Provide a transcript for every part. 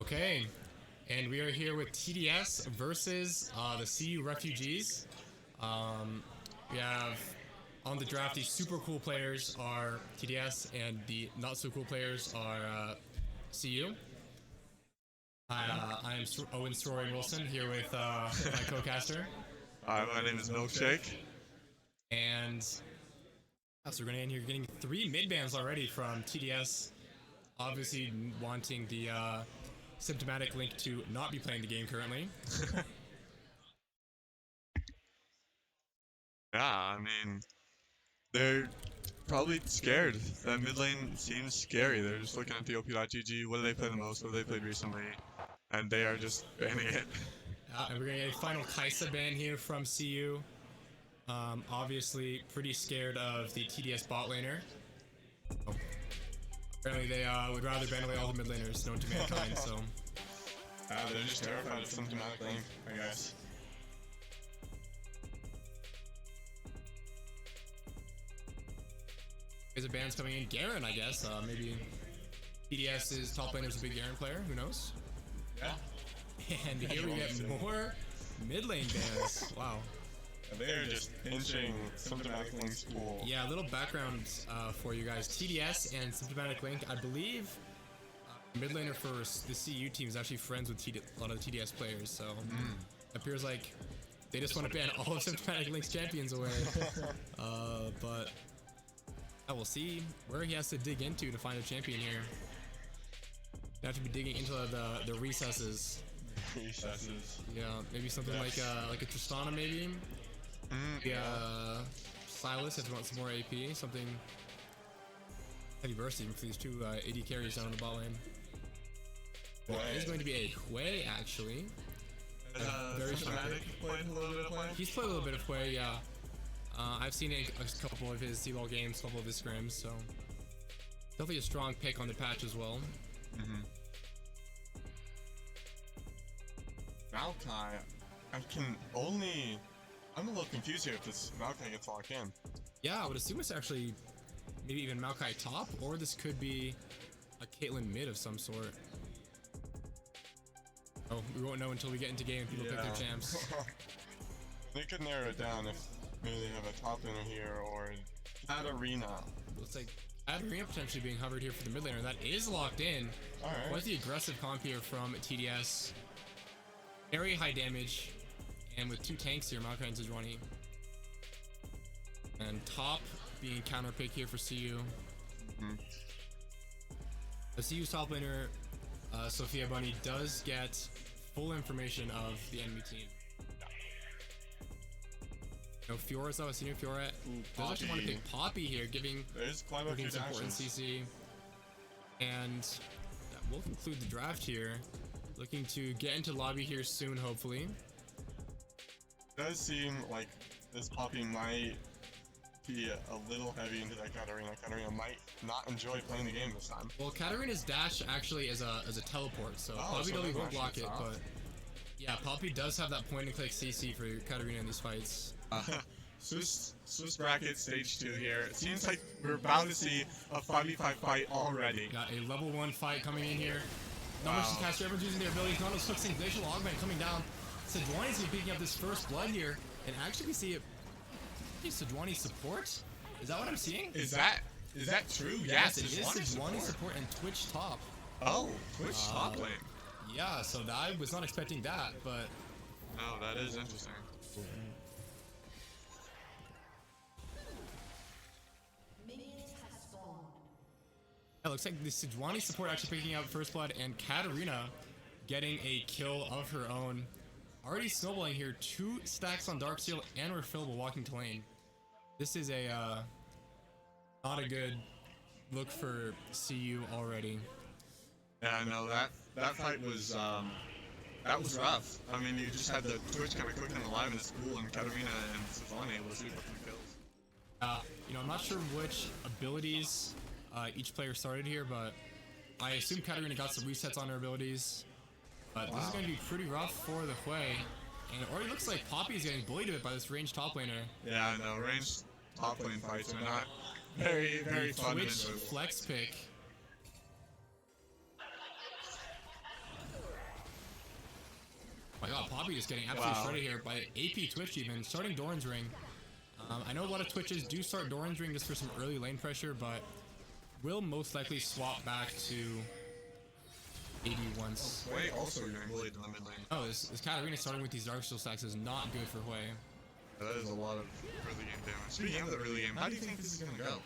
Okay, and we are here with TDS versus the CU Refugees. We have on the draft these super cool players are TDS, and the not so cool players are CU. I am Owen Sroy Wilson here with my co-caster. Hi, my name is Milkshake. And so we're going to end here getting 3 mid bans already from TDS. Obviously wanting the symptomatic Link to not be playing the game currently. Yeah, I mean, they're probably scared. That mid lane seems scary. They're just looking at the OP.GG. What do they play the most? What have they played recently? And they are just banning it. And we're going to get a final Kaisa ban here from CU. Obviously pretty scared of the TDS bot laner. Oh. Apparently they would rather ban away all the mid laners known to mankind, so... They're just terrified of symptomatic Link, I guess. There's a ban's coming in. Garen, I guess. Maybe TDS's top laner is a big Garen player. Who knows? Yeah. And here we get more mid lane bans. Wow. They are just pinching symptomatic Link's pool. Yeah, a little background for you guys. TDS and symptomatic Link, I believe mid laner for the CU team is actually friends with a lot of the TDS players, so it appears like they just want to ban all of symptomatic Link's champions away. But I will see where he has to dig into to find a champion here. You have to be digging into the recesses. Recesses. Yeah, maybe something like a Tristana, maybe. Yeah, Silas if you want some more AP. Something heavy burst even for these two AD carries down on the bot lane. Well, it is going to be a Hui actually. Very symptomatic played a little bit of play. He's played a little bit of Hui, yeah. I've seen a couple of his C-Ball games, a couple of his scrims, so definitely a strong pick on the patch as well. Maokai, I'm a little confused here if this Maokai gets locked in. Yeah, I would assume it's actually maybe even Maokai top, or this could be a Caitlyn mid of some sort. Oh, we won't know until we get into game and people pick their champs. They could narrow it down if maybe they have a top laner here or Katarina. Looks like Katarina potentially being hovered here for the mid laner. That is locked in. Alright. Quite the aggressive comp here from TDS. Very high damage. And with 2 tanks here, Maokai and Sejuani. And top being counter pick here for CU. The CU's top laner, Sophia Bunny, does get full information of the enemy team. No Fiora's though, senior Fiora does actually want to pick Poppy here, giving routine support in CC. And that will conclude the draft here. Looking to get into lobby here soon, hopefully. It does seem like this Poppy might be a little heavy into that Katarina. Katarina might not enjoy playing the game this time. Well, Katarina's dash actually is a teleport, so Poppy so won't block it, but yeah, Poppy does have that point and click CC for Katarina in these fights. Swiss bracket stage 2 here. It seems like we're about to see a 5v5 fight already. Got a level 1 fight coming in here. Not much to cast, everyone's using their abilities. Nono's fixing Glacial Augment coming down. Sejuani's picking up this first blood here, and actually we see Sejuani support. Is that what I'm seeing? Is that true? Yes, it is Sejuani support and Twitch top. Oh, Twitch top lane. Yeah, so I was not expecting that, but no, that is interesting. It looks like the Sejuani support actually picking up first blood, and Katarina getting a kill of her own. Already snowballing here, 2 stacks on Darksteel and refillable walking to lane. This is a not a good look for CU already. Yeah, no, that fight was rough. I mean, you just had the Twitch kind of cooking alive in the school, and Katarina and Sejuani able to sweep up some kills. You know, I'm not sure which abilities each player started here, but I assume Katarina got some resets on her abilities. But this is going to be pretty rough for the Hui. And it already looks like Poppy is getting bullied a bit by this ranged top laner. Yeah, no, ranged top lane fights are not very fun. Twitch flex pick Poppy just getting absolutely shredded here by AP Twitch even, starting Doran's Ring. I know a lot of Twitches do start Doran's Ring just for some early lane pressure, but will most likely swap back to AD once. Hui also getting bullied in the mid lane. Oh, this Katarina starting with these Darksteel stacks is not good for Hui. That is a lot of early game damage. Speaking of the early game, how do you think this is gonna go?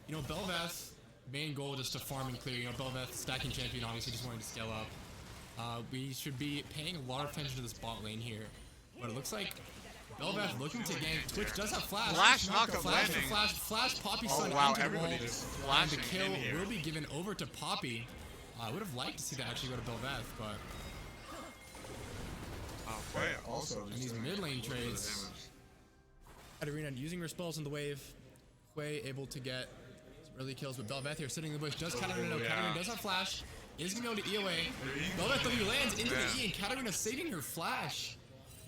You know, Bel'Veth, main goal just to farm and clear. You know, Bel'Veth, stacking champion, obviously just wanting to scale up. We should be paying a lot of attention to this bot lane here. But it looks like Bel'Veth looking to gank. Twitch does have flash. Flash knockup flash landing. Flash Poppy Oh stun wow, into the everybody wall. just And the flashing kill in here. will be given over to Poppy. I would have liked to see that actually go to Bel'Veth, but Hui also and just these doing mid lane a little bit of trades. damage. Katarina using her spells in the wave. Hui able to get some early kills, but Bel'Veth here sitting in the bush. Does Katarina know? yeah. Katarina does have flash. Is gonna be able to E away. Bel'Veth W lands into the E, and Katarina saving her flash.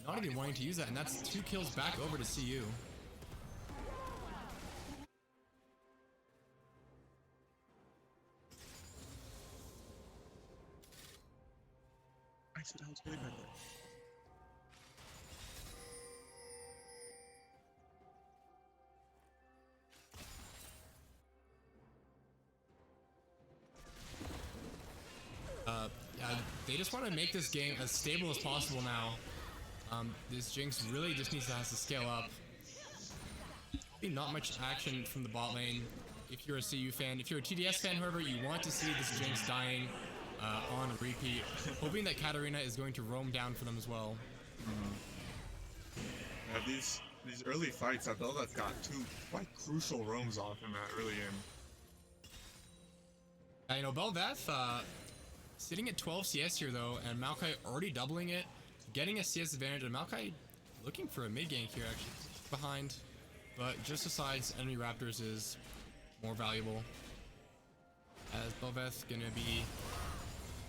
Not even wanting to use that, and that's 2 kills back over to CU. I said I was getting better. Yeah, they just want to make this game as stable as possible now. This Jinx really just needs to have to scale up. Not much action from the bot lane. If you're a CU fan, if you're a TDS fan, however, you want to see this Jinx dying on repeat, hoping that Katarina is going to roam down for them as well. Yeah, these early fights, that Bel'Veth got 2 quite crucial roams off in that early game. You know, Bel'Veth sitting at 12 CS here though, and Maokai already doubling it, getting a CS advantage, and Maokai looking for a mid gank here actually behind, but just decides enemy Raptors is more valuable. As Bel'Veth gonna be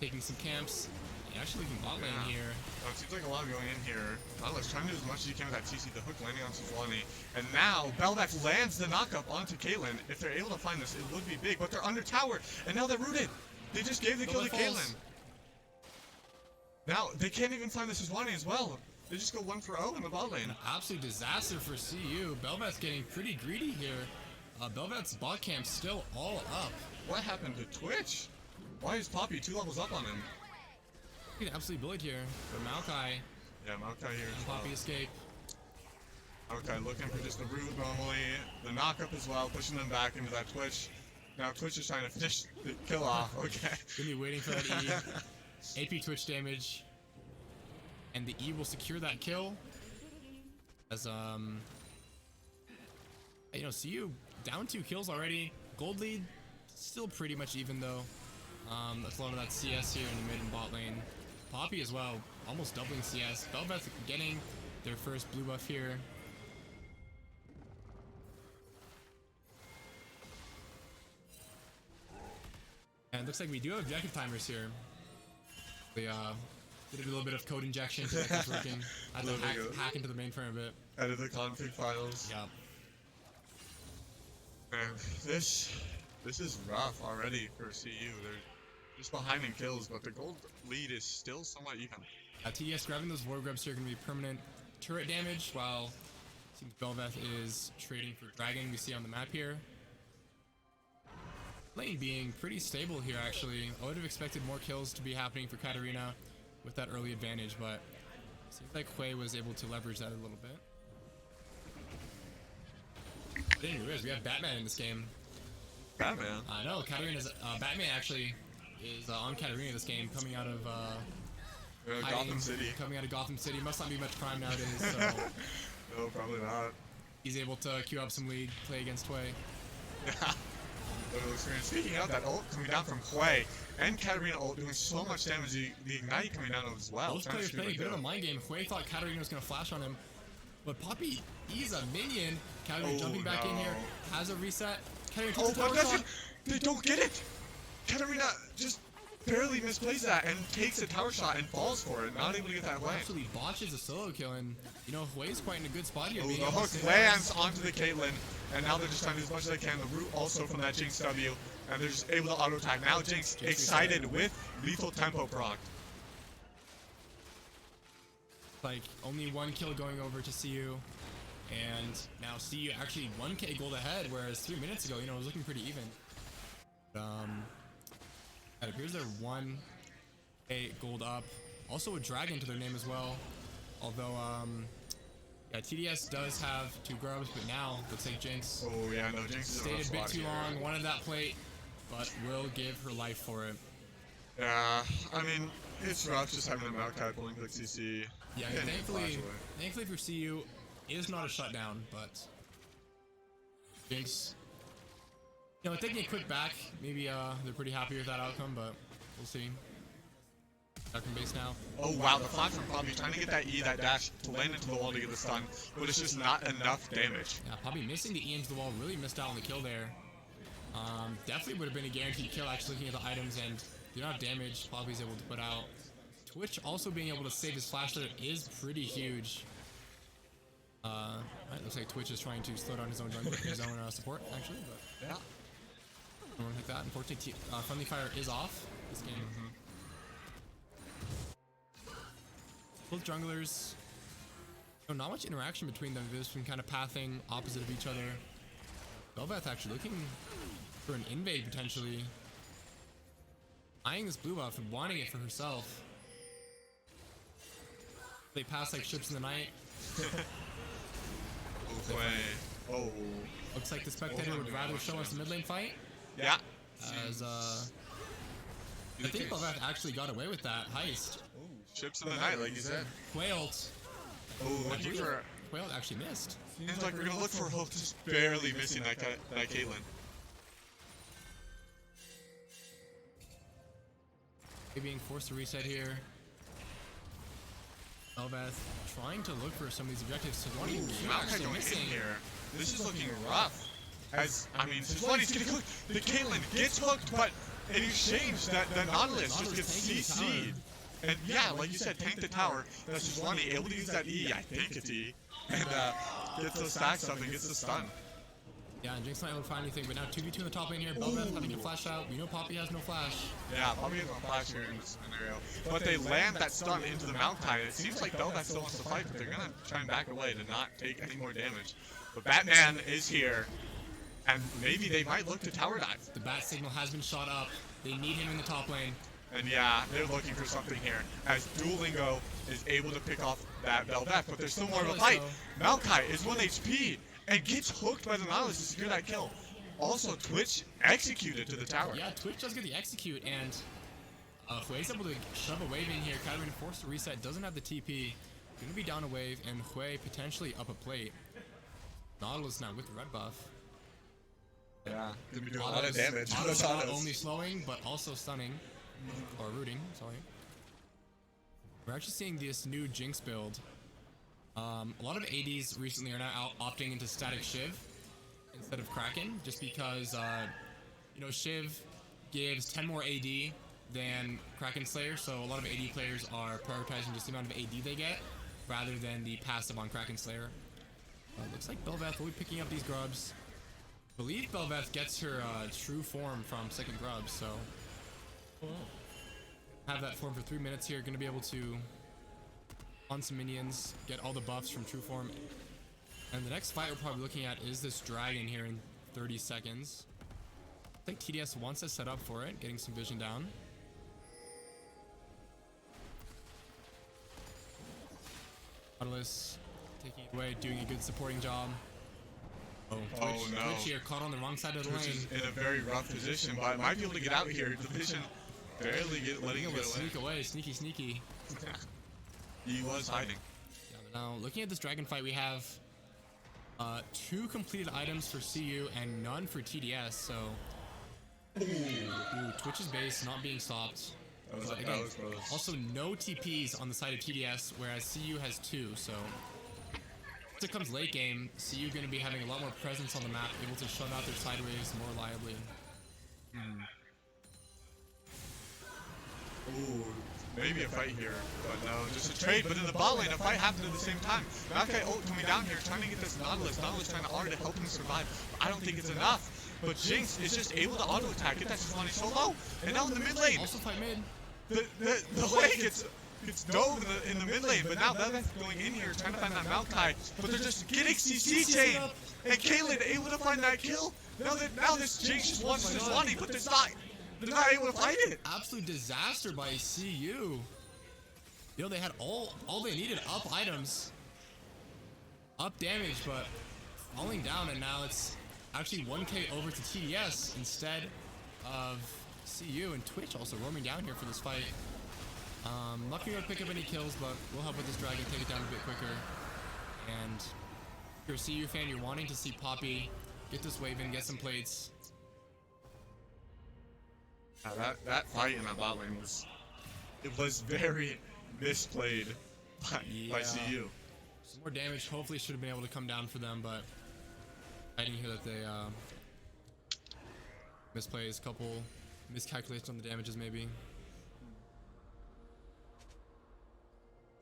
taking some camps, and actually leaving bot lane here. It seems like a lot going in here. Nautilus trying to do as much as he can with that TC, the hook landing on Sejuani. And now, Bel'Veth lands the knockup onto Caitlyn. If they're able to find this, it would be big, but they're under tower, and now they're rooted. They just gave the kill to Caitlyn. Now, they can't even find the Sejuani as well. They just go 1 for 0 in the bot lane. An absolute disaster for CU. Bel'Veth's getting pretty greedy here. Bel'Veth's bot camp still all up. What happened to Twitch? Why is Poppy 2 levels up on him? Getting absolutely bullied here for Maokai. Yeah, Maokai here as well. Poppy escape. Maokai looking for just the root normally. The knockup as well, pushing them back into that Twitch. Now Twitch is trying to finish the kill off. Okay. Gonna be waiting for that E. AP Twitch damage. And the E will secure that kill. As you know, CU down 2 kills already. Gold lead still pretty much even though. That's a lot of that CS here in the mid and bot lane. Poppy as well, almost doubling CS. Bel'Veth getting their first blue buff here. And it looks like we do have objective timers here. We did a little bit of code injection to get this working. Had to hack into the mainframe a bit. Edit the config files. Yeah. Man, this is rough already for CU. They're just behind in kills, but the gold lead is still somewhat even. TDS grabbing those Void Grubs here are going to be permanent turret damage, while it seems Bel'Veth is trading for Dragon, we see on the map here. Lane being pretty stable here, actually. I would have expected more kills to be happening for Katarina with that early advantage, but it seems like Hui was able to leverage that a little bit. I didn't realize we have Batman in this game. Batman? I know, Katarina's Batman actually is on Katarina this game, coming out of Gotham City. Coming out of Gotham City. Must not be much crime nowadays, so No, probably not. he's able to queue up some league, play against Hui. Yeah. Little experience. Speaking of that ult coming down from Hui and Katarina ult doing so much damage, the Ignite coming down as well. Both players playing a bit of a mind game. Hui thought Katarina was going to flash on him, but Poppy, he's a minion. Katarina jumping back in here, has a reset. Katarina takes a tower shot. They don't get it! Katarina just barely misplays that and takes a tower shot and falls for it, not able to get that way. Actually botches a solo kill, and you know, Hui's quite in a good spot here. The hook lands onto the Caitlyn, and now they're just trying to do as much as they can. The root also from that Jinx W, and they're just able to auto attack. Now Jinx excited with lethal tempo proc. Like only 1 kill going over to CU, and now CU actually 1k gold ahead, whereas 3 minutes ago, you know, it was looking pretty even. It appears they're 1k gold up. Also a dragon to their name as well. Although, yeah, TDS does have 2 grubs, but now looks like Jinx. Oh yeah, no, Jinx is stayed a bit too long, wanted that plate, but will give her life for it. Yeah, I mean, it's rough just having the Maokai pulling quick CC. Yeah, thankfully for CU, it is not a shutdown, but Jinx, you know, taking a quick back, maybe they're pretty happy with that outcome, but we'll see. Back from base now. Oh wow, the flash from Poppy trying to get that E, that dash to land into the wall to get the stun, but it's just not enough damage. Yeah, Poppy missing the E into the wall, really missed out on the kill there. Definitely would have been a guaranteed kill actually looking at the items, and the amount of damage Poppy's able to put out. Twitch also being able to save his flash there is pretty huge. Right, looks like Twitch is trying to slow down his own jungle, his own support actually, but yeah. I don't like that. Unfortunately, friendly fire is off this game. Both junglers, you know, not much interaction between them. They've just been kind of pathing opposite of each other. Bel'Veth actually looking for an invade potentially. Eyeing this blue buff and wanting it for herself. They pass like ships in the night. Oh. Looks like the spectator would rather show us a mid lane fight. Yeah. As I think Bel'Veth actually got away with that heist. Ships in the night, like you said. Quailed. Oh, looking for. Quailed actually missed. Seems like we're gonna look for Hope, just barely missing that Caitlyn. They're being forced to reset here. Bel'Veth trying to look for some of these objectives. Ooh, actually missing here. This is looking rough. As I mean, Sivani's getting hooked. The Caitlyn gets hooked, but in exchange, that Nautilus just gets CC'd. And yeah, like you said, tank the tower. That's Sivani able to use that E, I think it's E, and gets those stacks up and gets the stun. Yeah, and Jinx not able to find anything, but now 2v2 in the top lane here. Bel'Veth having to flash out. We know Poppy has no flash. Yeah, Poppy has no flash here in this scenario. But they land that stun into the Maokai. It seems like Bel'Veth still wants to fight, but they're gonna try and back away to not take any more damage. But Batman is here, and maybe they might look to tower dive. The bat signal has been shot up. They need him in the top lane. And yeah, they're looking for something here, as Duolingo is able to pick off that Bel'Veth, but there's still more of a fight. Maokai is 1 HP and gets hooked by the Nautilus to secure that kill. Also, Twitch executed to the tower. Yeah, Twitch does get the execute, and Hui's able to shove a wave in here. Kind of been forced to reset, doesn't have the TP. Gonna be down a wave, and Hui potentially up a plate. Nautilus now with the red buff. Yeah, gonna be doing a lot of damage. Not only slowing, but also stunning. Or rooting, sorry. We're actually seeing this new Jinx build. A lot of ADs recently are now opting into static Shiv instead of Kraken, just because, you know, Shiv gives 10 more AD than Kraken Slayer, so a lot of AD players are prioritizing just the amount of AD they get, rather than the passive on Kraken Slayer. Looks like Bel'Veth will be picking up these grubs. I believe Bel'Veth gets her true form from second grubs, so have that form for 3 minutes here. Gonna be able to on some minions, get all the buffs from true form. And the next fight we're probably looking at is this dragon here in 30 seconds. I think TDS wants to set up for it, getting some vision down. Nautilus taking it away, doing a good supporting job. Oh no. Twitch here caught on the wrong side of the lane. Is in a very rough position, but might be able to get out here. The vision barely letting him get away. Sneak away, sneaky. He was hiding. Yeah, now looking at this dragon fight, we have 2 completed items for CU and none for TDS, so Twitch's base not being stopped. That was close. Also no TPs on the side of TDS, whereas CU has 2, so once it comes late game, CU going to be having a lot more presence on the map, able to shut out their sideways more reliably. Ooh, maybe a fight here, but no, just a trade. But in the bot lane, a fight happened at the same time. Maokai ult coming down here, trying to get this Nautilus. Nautilus trying to R to help him survive. I don't think it's enough. But Jinx is just able to auto attack, get that Sivani so low, and now in the mid lane. Also fight mid. The way gets gets dove in the mid lane, but now Belbeth going in here trying to find that Maokai, but they're just getting CC chain, and Caitlyn able to find that kill. Now this Jinx just wants Sejuani, but they're not able to find it. Absolute disaster by CU. You know, they had all they needed, up items, up damage, but falling down, and now it's actually 1k over to TDS instead of CU, and Twitch also roaming down here for this fight. Not gonna pick up any kills, but we'll help with this dragon, take it down a bit quicker. And if you're a CU fan, you're wanting to see Poppy get this wave in, get some plates. That fight in that bot lane was very misplayed by CU. Some more damage hopefully should have been able to come down for them, but I didn't hear that they misplays, couple miscalculations on the damages maybe.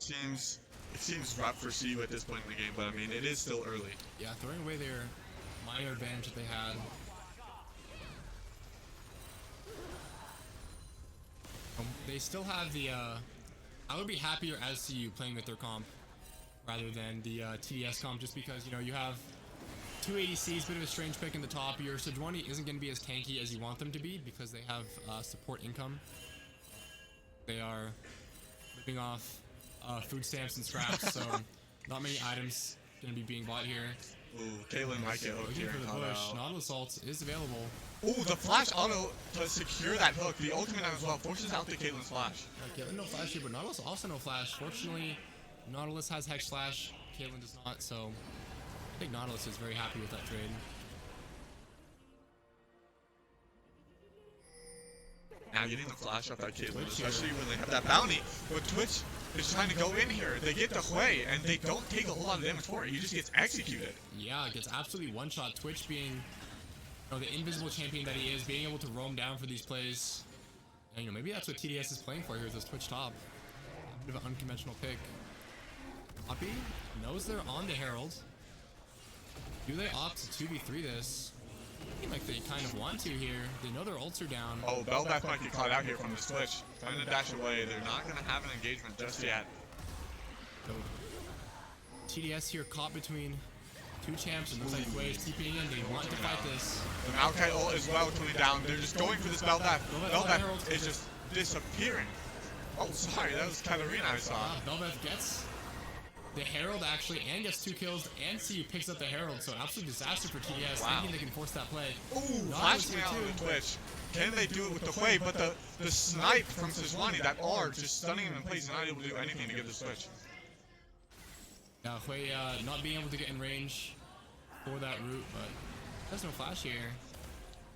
It seems rough for CU at this point in the game, but I mean, it is still early. Yeah, throwing away their minor advantage that they had. They still have the, I would be happier as CU playing with their comp rather than the TDS comp, just because, you know, you have two ADCs, bit of a strange pick in the top. Your Sejuani isn't going to be as tanky as you want them to be because they have support income. They are living off food stamps and scraps, so not many items going to be being bought here. Ooh, Caitlyn might get hooked here. For the push. Nautilus ult is available. Ooh, the flash auto to secure that hook. The ultimate as well forces out the Caitlyn's flash. Caitlyn no flash here, but Nautilus also no flash. Fortunately, Nautilus has Hex Slash. Caitlyn does not, so I think Nautilus is very happy with that trade. Now getting the flash off that Caitlyn, especially when they have that bounty. But Twitch is trying to go in here. They get the Hui, and they don't take a whole lot of damage for it. He just gets executed. Yeah, it gets absolutely one-shot. Twitch being, you know, the invisible champion that he is, being able to roam down for these plays. And, you know, maybe that's what TDS is playing for here, is this Twitch top. A bit of an unconventional pick. Poppy knows they're on the Herald. Do they opt to 2v3 this? Seem like they kind of want to here. They know their ults are down. Oh, Belbeth might get caught out here from this Twitch. Trying to dash away. They're not going to have an engagement just yet. So, TDS here caught between two champs, and looks like Hui is TPing in. They want to fight this. The Maokai ult as well coming down. They're just going for this Belbeth. Belbeth is just disappearing. Oh, sorry. That was Katarina I saw. Belbeth gets the Herald actually, and gets 2 kills, and CU picks up the Herald, so absolute disaster for TDS, thinking they can force that play. Ooh, flashing out on the Twitch. Can they do it with the Hui? But the snipe from Sejuani, that R, just stunning him in place, not able to do anything to get the switch. Yeah, Hui not being able to get in range for that route, but there's no flash here.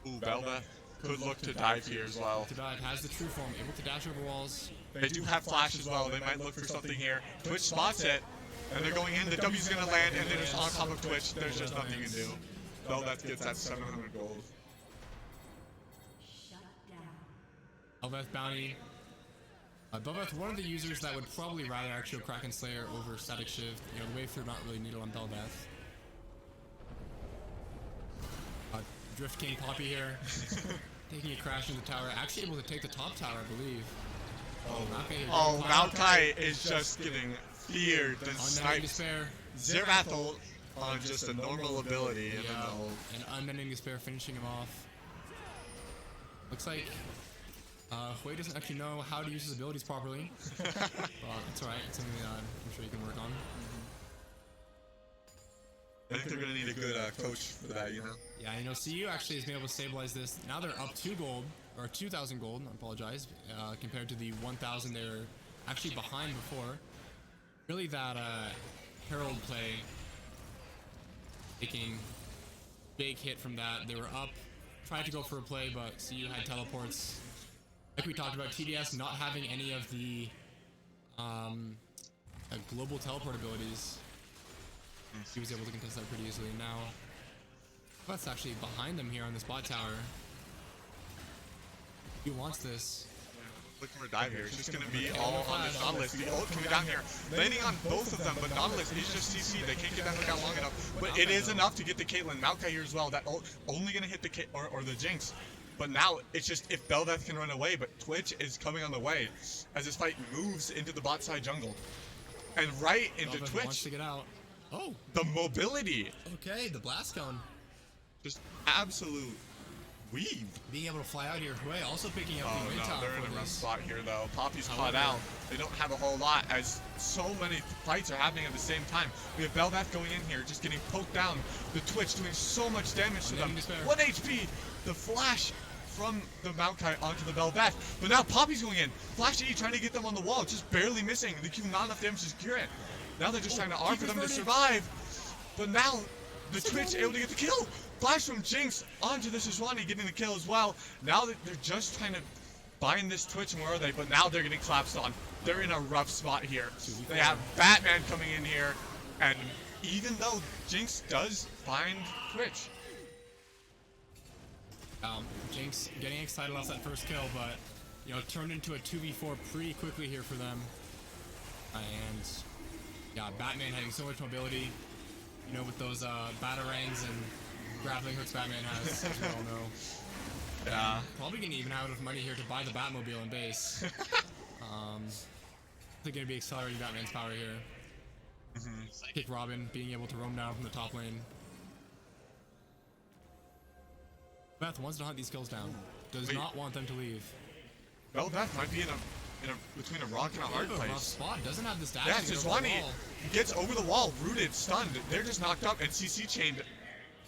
Ooh, Belbeth could look to dive here as well. To dive, has the true form, able to dash over walls. They do have flash as well. They might look for something here. Twitch spots it. And they're going in, the W's gonna land, and then it's on top of Twitch. There's just nothing you can do. Belbeth gets that 700 gold. Belbeth bounty. Belbeth, one of the users that would probably rather actually Kraken Slayer over Static Shift. You know, the wave through not really needed on Belbeth. Drift King Poppy here. Taking a crash in the tower. Actually able to take the top tower, I believe. Oh, Maokai is just getting feared and sniped. Zerath on just a normal ability, and then the whole... And Unbending Despair finishing him off. Looks like Hui doesn't actually know how to use his abilities properly. But it's alright, it's something that I'm sure you can work on. I think they're going to need a good coach for that, you know? Yeah, you know, CU actually has been able to stabilize this. Now they're up 2 gold, or 2,000 gold, I apologize, compared to the 1,000 they're actually behind before. Really that Herald play, taking big hit from that. They were up, tried to go for a play, but CU had teleports. Like we talked about, TDS not having any of the global teleport abilities. He was able to contest that pretty easily. Now, that's actually behind them here on this bot tower. He wants this. Looking for a dive here. It's just going to be all on this Nautilus. The ult coming down here, landing on both of them, but Nautilus is just CC. They can't get that hook out long enough. But it is enough to get the Caitlyn. Maokai here as well. That ult only going to hit the or the Jinx. But now it's just if Belveth can run away, but Twitch is coming on the way as this fight moves into the bot side jungle. And right into Belveth Twitch. wants to get out. Oh, The mobility. okay, the blast cone. Just absolute weave. Being able to fly out here. Hue also picking up Oh the no, tower they're in for a rough this. spot here though. Poppy's caught However- out. They don't have a whole lot as so many fights are happening at the same time. We have Belveth going in here, just getting poked down. The Twitch doing so much damage to them. Unending despair. 1 HP. The flash from the Maokai onto the Belveth. But now Poppy's going in. Flash E trying to get them on the wall, just barely missing. The Q not enough damage to secure it. Now they're just trying to arc for them to survive. But now the Twitch able to get the kill. Flash from Jinx onto the Sejuani getting the kill as well. Now that they're just trying to bind this Twitch, and where are they? But now they're getting collapsed on. They're in a rough spot here. They have Batman coming in here, and even though Jinx does find Twitch. Jinx getting excited off that first kill, but you know, it turned into a 2v4 pretty quickly here for them. And yeah, Batman having so much mobility, you know, with those batarangs and grappling hooks Batman has, as we all know. Yeah. Probably gonna even have enough money here to buy the Batmobile in base. They're gonna be accelerating Batman's power here. Kick Robin, being able to roam down from the top lane. Beth wants to hunt these kills down. Does not want them to leave. Belveth might be in a between a rock and a hard A rough place. spot. Doesn't have this dash. Yeah, to get over the Sejuani wall. gets over the wall, rooted, stunned. They're just knocked up and CC chained,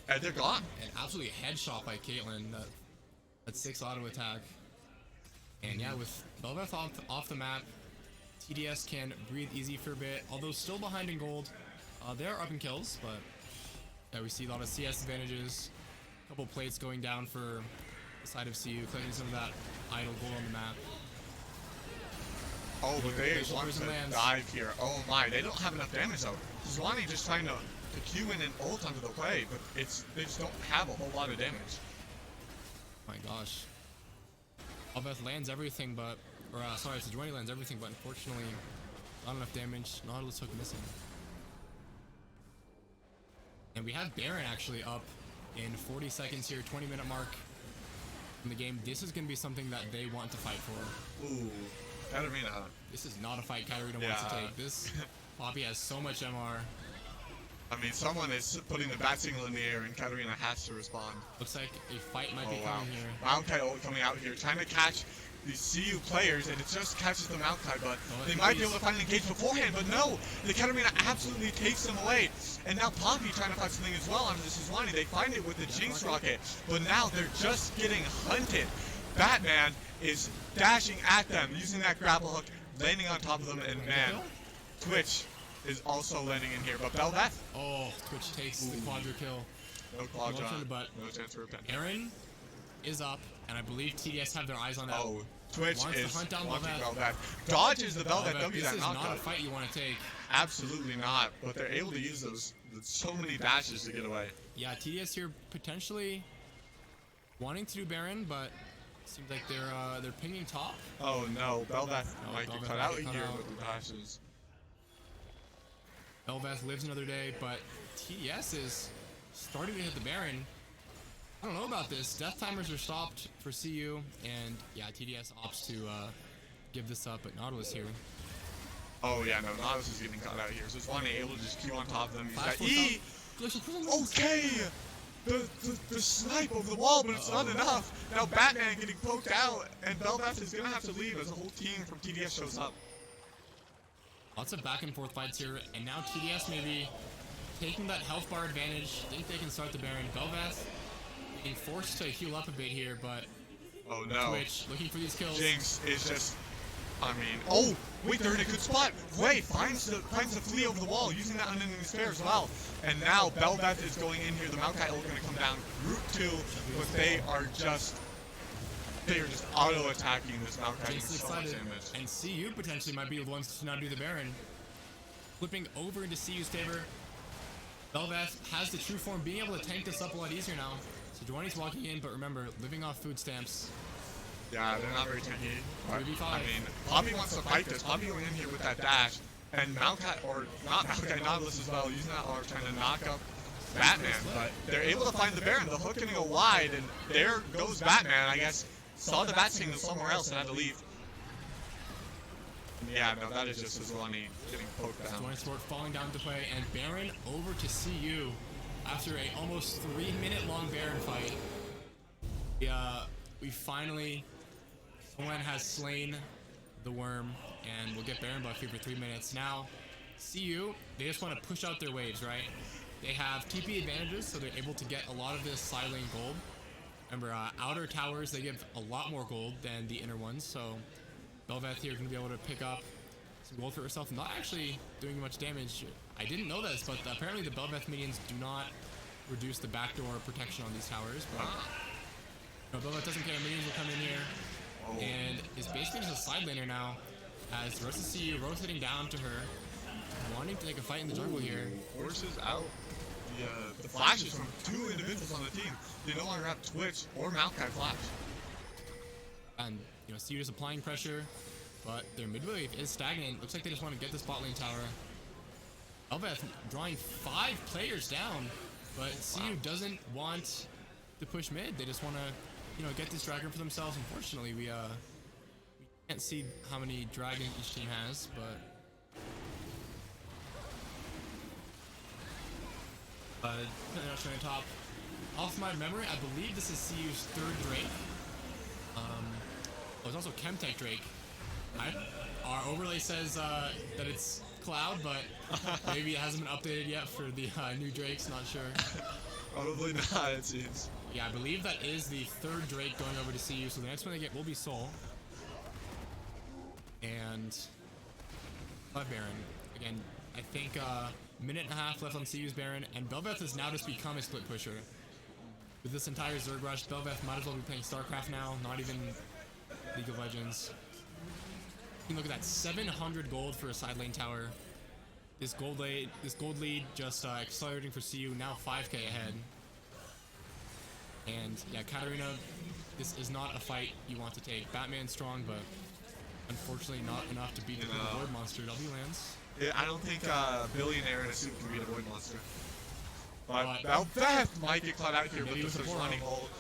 and they're gone. An absolutely headshot by Caitlyn. That 6 auto attack. And yeah, with Belveth off the map, TDS can breathe easy for a bit. Although still behind in gold, they are up in kills, but yeah, we see a lot of CS advantages. A couple plates going down for the side of CU, collecting some of that idle gold on the map. Oh, but they Facial want prison to lands. dive here. Oh my, they don't have enough damage though. Sejuani just trying to Q in and ult onto the play, but they just don't have a whole lot of damage. My gosh. Belveth lands everything, but sorry, Sejuani lands everything, but unfortunately, not enough damage. Nautilus hook missing. And we have Baron actually up in 40 seconds here, 20-minute mark in the game. This is going to be something that they want to fight for. Ooh, Katarina. This is not a fight Katarina wants to take. This Poppy has so much MR. I mean, someone is putting the bat signal in the air, and Katarina has to respond. Looks like a fight might be Oh wow. coming here. Maokai ult coming out here, trying to catch these CU players, and it just catches the Maokai, but they might be able to find an engage beforehand, but no! The Katarina absolutely takes them away. And now Poppy trying to find something as well onto the Sejuani. They find it with the Jinx rocket, but now they're just getting hunted. Batman is dashing at them, using that grapple hook, landing on top of them, and man, Twitch is also landing in here, but Belveth, Oh, Twitch takes the quadra kill. no quadra, But no chance to repent. Aaron is up, and I believe TDS have their eyes on that. Oh, Twitch Wants to is hunt down wanting Belveth. Belveth. Dodges the Belveth Belveth, W this that is not a knockout. fight you want to take. Absolutely not, but they're able to use those so many dashes to get away. Yeah, TDS here potentially wanting to do Baron, but seems like they're pinging top. Oh no, Belveth might get Belveth cut might out get cut here out. with the dashes. Belveth lives another day, but TDS is starting to hit the Baron. I don't know about this. Death timers are stopped for CU, and yeah, TDS opts to give this up, but Nautilus here. Oh yeah, no, Nautilus is getting cut out here. So it's one able to just Q on top of them. Use Flash that force E. Glacial Prism lands. Okay, the snipe over the wall, but it's not enough. Now Batman getting poked out, and Belveth is gonna have to leave as a whole team from TDS shows up. Lots of back and forth fights here, and now TDS maybe taking that health bar advantage. Think they can start the Baron. Belveth being forced to heal up a bit here, but Oh no. Twitch looking for these kills. Jinx is just, I mean, oh, wait, they're in a good spot. Wait, finds the flea over the wall, using that unending despair as well. And now Belveth is going in here. The Maokai ult going to come down. Route 2, but they are just auto-attacking this Maokai doing Jinx is so much excited, damage. and CU potentially might be the ones to now do the Baron. Flipping over into CU's favor. Belveth has the true form, being able to tank this up a lot easier now. So Sejuani's walking in, but remember, living off food stamps. Yeah, they're not very tanky. But, 3v5. I mean, Poppy wants to fight this. Poppy going in here with that dash. And Maokai, or not Maokai, Nautilus as well, using that R, trying to knock up Batman, but they're able to find the Baron. The hook gonna go wide, and there goes Batman, I guess. Saw the bat signal somewhere else and had to leave. Yeah, no, that is just Zolani getting poked down. Zolani Sport falling down to play, and Baron over to CU after a almost 3-minute long Baron fight. We finally, someone has slain the worm, and we'll get Baron buff here for 3 minutes. Now, CU, they just want to push out their waves, right? They have TP advantages, so they're able to get a lot of this side lane gold. Remember, outer towers, they give a lot more gold than the inner ones, so Bel'Veth here going to be able to pick up some gold for herself, not actually doing much damage. I didn't know this, but apparently the Bel'Veth minions do not reduce the backdoor protection on these towers, but Bel'Veth doesn't care. Minions will come in here, and is basically just a side laner now, as the rest of CU rotating down to her, wanting to take a fight in the jungle here. Forces out the flashes from 2 individuals on the team. They no longer have Twitch or Maokai flash. And, CU is applying pressure, but their mid wave is stagnant. Looks like they just want to get this bot lane tower. Bel'Veth drawing 5 players down, but CU doesn't want to push mid. They just want to, get this dragon for themselves. Unfortunately, we can't see how many dragons each team has, but on top. Off my memory, I believe this is CU's 3rd Drake. There's also Chemtech Drake. Our overlay says that it's Cloud, but maybe it hasn't been updated yet for the new Drakes, not sure. Probably not, it seems. Yeah, I believe that is the 3rd Drake going over to CU, so the next one they get will be Soul. And Baron. Again, I think minute and a half left on CU's Baron, and Bel'Veth has now just become a split pusher. With this entire Zerg rush, Bel'Veth might as well be playing StarCraft now, not even League of Legends. You can look at that, 700 gold for a side lane tower. This gold lead just accelerating for CU, now 5k ahead. And yeah, Katarina, this is not a fight you want to take. Batman's strong, but unfortunately not enough to beat the Void Monster. W lands. Yeah, I don't think Billionaire in a suit can beat a Void Monster. But Bel'Veth might get caught out here, but this is running ult.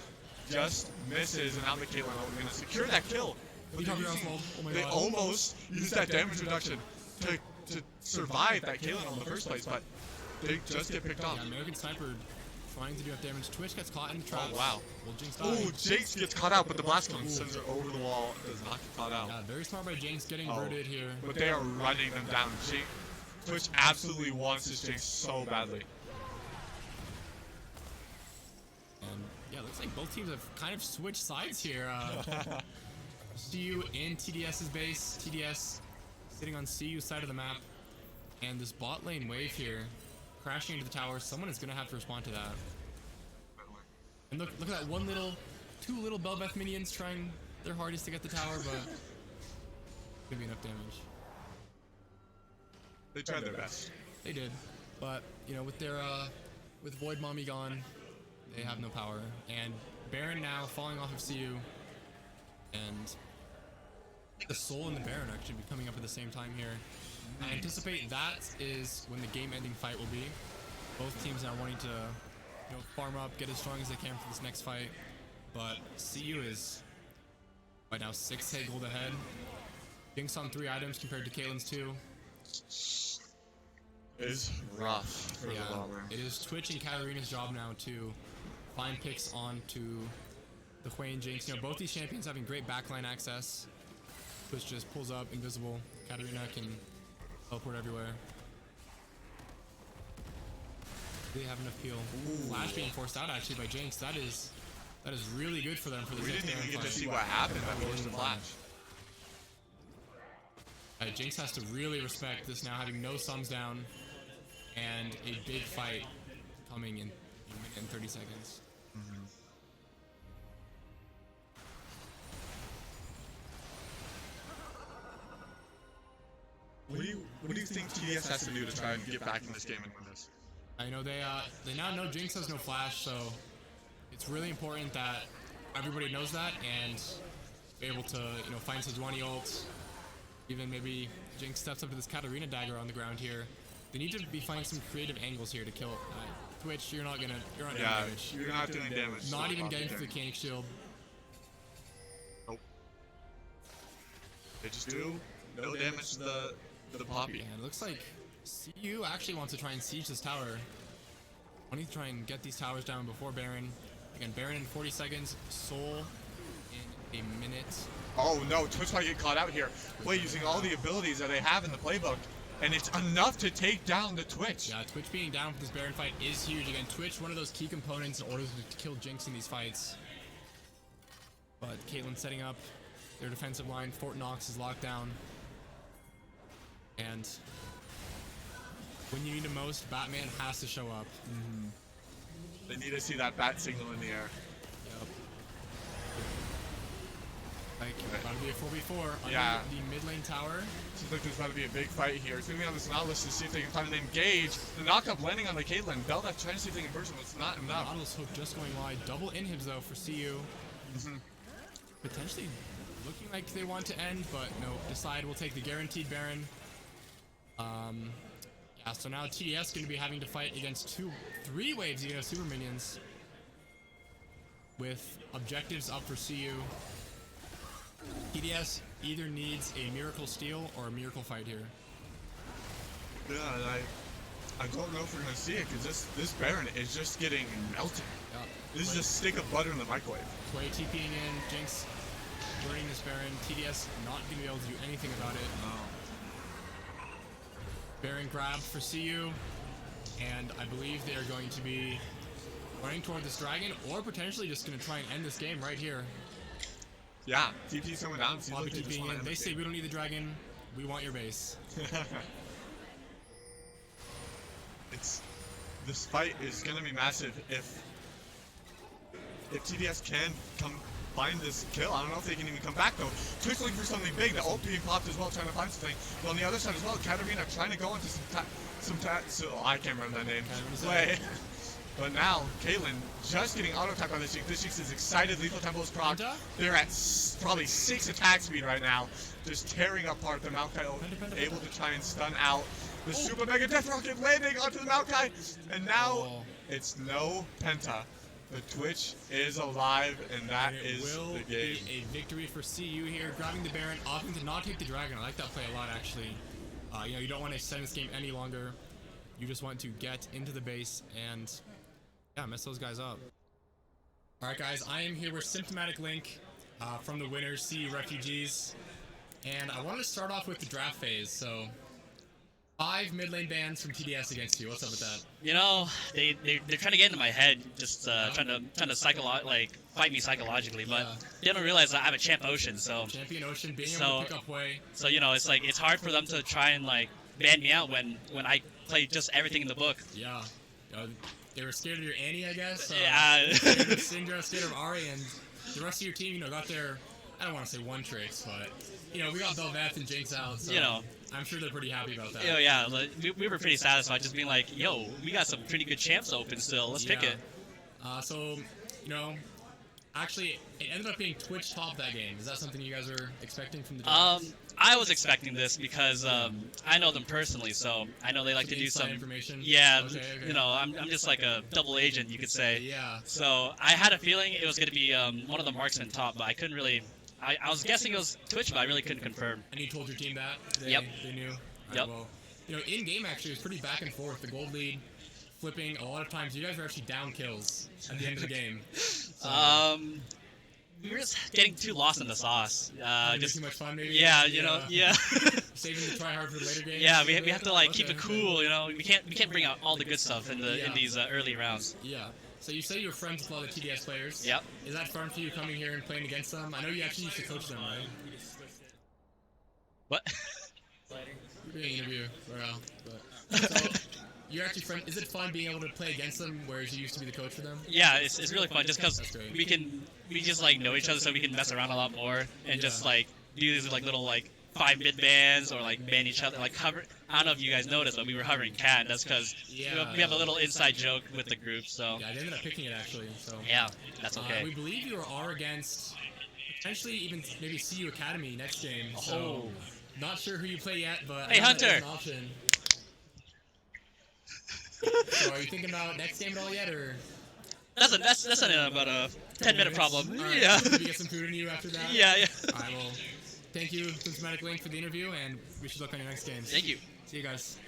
Just misses, and now the Caitlyn ult going to secure that kill. But they almost used that damage reduction to survive that Caitlyn ult in the first place, but they just get picked off. Yeah, American Sniper trying to do enough damage. Twitch gets caught in the trap. Oh, wow. Well, Jinx Jinx gets caught out, but the blast cone sends her over the wall. Does not get caught out. Yeah, very smart by Jinx getting inverted here. But they are running them down. Twitch absolutely wants this Jinx so badly. And yeah, looks like both teams have kind of switched sides here. CU in TDS's base. TDS sitting on CU's side of the map. And this bot lane wave here, crashing into the tower. Someone is going to have to respond to that. And look at that two little Bel'Veth minions trying their hardest to get the tower, but gonna be enough damage. They tried their best. They did, but with Void Mommy gone, they have no power. And Baron now falling off of CU, and the Soul and the Baron actually be coming up at the same time here. I anticipate that is when the game-ending fight will be. Both teams now wanting to, farm up, get as strong as they can for this next fight. But CU is right now 6k gold ahead. Jinx on 3 items compared to Caitlyn's 2. It's rough for the bottom. It is Twitch and Katarina's job now to find picks onto the Hwei and Jinx. Both these champions having great backline access. Twitch just pulls up invisible. Katarina can teleport everywhere. They have enough heal. Flash being forced out actually by Jinx. That is really good for them for this. We didn't even get to see what happened that forced the flash. Jinx has to really respect this now, having no sums down and a big fight coming in 30 seconds. What do you think TDS has to do to try and get back in this game and win this? I know they now know Jinx has no flash, so it's really important that everybody knows that and be able to find Sejuani ult. Even maybe Jinx steps up to this Katarina dagger on the ground here. They need to be finding some creative angles here to kill Twitch, you're not doing Yeah, damage. you're not doing damage. Not to even the getting Poppy through the King. Canic Shield. Nope. They just do no damage to the Poppy. And it looks like CU actually wants to try and siege this tower. I need to try and get these towers down before Baron. Again, Baron in 40 seconds, Soul in a minute. Oh no, Twitch might get caught out here. Play using all the abilities that they have in the playbook, and it's enough to take down the Twitch. Yeah, Twitch being down for this Baron fight is huge. Again, Twitch, one of those key components in order to kill Jinx in these fights. But Caitlyn setting up their defensive line. Fort Knox is locked down. And when you need him most, Batman has to show up. They need to see that bat signal in the air. Yep. Like, about to be a 4v4 under Yeah. the mid lane tower. Seems like there's about to be a big fight here. It's going to be on this Nautilus to see if they can find an engage. The knockup landing on the Caitlyn. Beldak trying to see if they can burst him. It's not enough. Nautilus hook just going wide. Double inhibs though for CU. Potentially looking like they want to end, but no. Decide we'll take the guaranteed Baron. Yeah, so now TDS going to be having to fight against 3 waves even of super minions. With objectives up for CU. TDS either needs a miracle steal or a miracle fight here. Yeah, and I don't know if we're going to see it because this Baron is just getting melted. Yep. This is a stick of butter in the microwave. Tway TPing in, Jinx burning this Baron. TDS not going to be able to do anything about it. Baron grabbed for CU, and I believe they are going to be running toward this dragon, or potentially just going to try and end this game right here. Yeah, TP's coming down. Seems Poppy like they just TPing want to in. end They the say game. we don't need the dragon, we want your base. This fight is going to be massive if TDS can come find this kill. I don't know if they can even come back though. Twitch looking for something big. The ult being popped as well, trying to find something. But on the other side as well, Katarina trying to go into so I can't remember that name. Play. But now, Caitlyn just getting auto-attacked by this Jinx. This Jinx is excited. Lethal Tempo is proc. They're at probably 6 attack speed right now. Just tearing apart the Maokai ult. Able to try and stun out the Super Mega Death Rocket landing onto the Maokai. And now, it's no Penta. The Twitch is alive, and that is the game. Be a victory for CU here. Grabbing the Baron, opting to not take the dragon. I like that play a lot, actually. You know, you don't want to extend this game any longer. You just want to get into the base and, yeah, mess those guys up. All right, guys, I am here with Symptomatic Link from the winners, CU Refugees. And I wanted to start off with the draft phase, so 5 mid lane bans from TDS against you. What's up with that? You know, they're trying to get into my head, just trying to fight me psychologically, but they don't realize that I'm a champ Ocean, so Champion Ocean being able to pick up way. So you know, it's hard for them to try and ban me out when I play just everything in the book. Yeah. They were scared of your Annie, I guess. Yeah. Scared of Syndra, scared of Ari, and the rest of your team, you know, got their, I don't want to say one tricks, but, you know, we got Belveth and Jinx out, so, you know, I'm sure they're pretty happy about that. Oh yeah, we were pretty satisfied, just being like, yo, we got some pretty good champs open still. Let's pick it. So, you know, actually, it ended up being Twitch top that game. Is that something you guys are expecting from the draft? I was expecting this because I know them personally, so I know they like to do some information. Yeah, Okay. you know, I'm just like a double agent, you could say. Yeah. So I had a feeling it was going to be one of the marksmen top, but I couldn't really. I was guessing it was Twitch, but I really couldn't confirm. And you told your team that? Yep. They knew? All right, Yep. Well, you know, in game actually, it was pretty back and forth. The gold lead flipping. A lot of times, you guys were actually down kills at the end of the game. So, we were just getting too lost in the sauce. Just too much fun, maybe. Yeah, you know, yeah. Saving the try hard for the later games. Yeah, we have to keep it cool, you know. We can't bring out all the good stuff in these early rounds. Yeah. So you say you're friends with a lot of TDS players. Yep. Is that fun for you coming here and playing against them? I know you actually used to coach them, right? What? You're doing an interview right now. But, so you're actually friend. Is it fun being able to play against them, whereas you used to be the coach for them? Yeah, it's really fun just because That's great. we just know each other, so we can mess around a lot more and just do these little 5 mid bans or ban each other, hover. I don't know if you guys noticed, but we were hovering cat. That's because we have a little inside joke with the group. So yeah, I ended up picking it actually. So yeah, that's okay. We believe you are against potentially even maybe CU Academy next game. So not sure who you play yet, but hey, Hunter. An option. So are you thinking about next game at all yet, or? That's about a 10-minute problem. All right, Yeah. Maybe get some food in you after that. Yeah. All right, well, thank you, Systematic Link, for the interview, and wish you luck on your next games. Thank you. See you guys.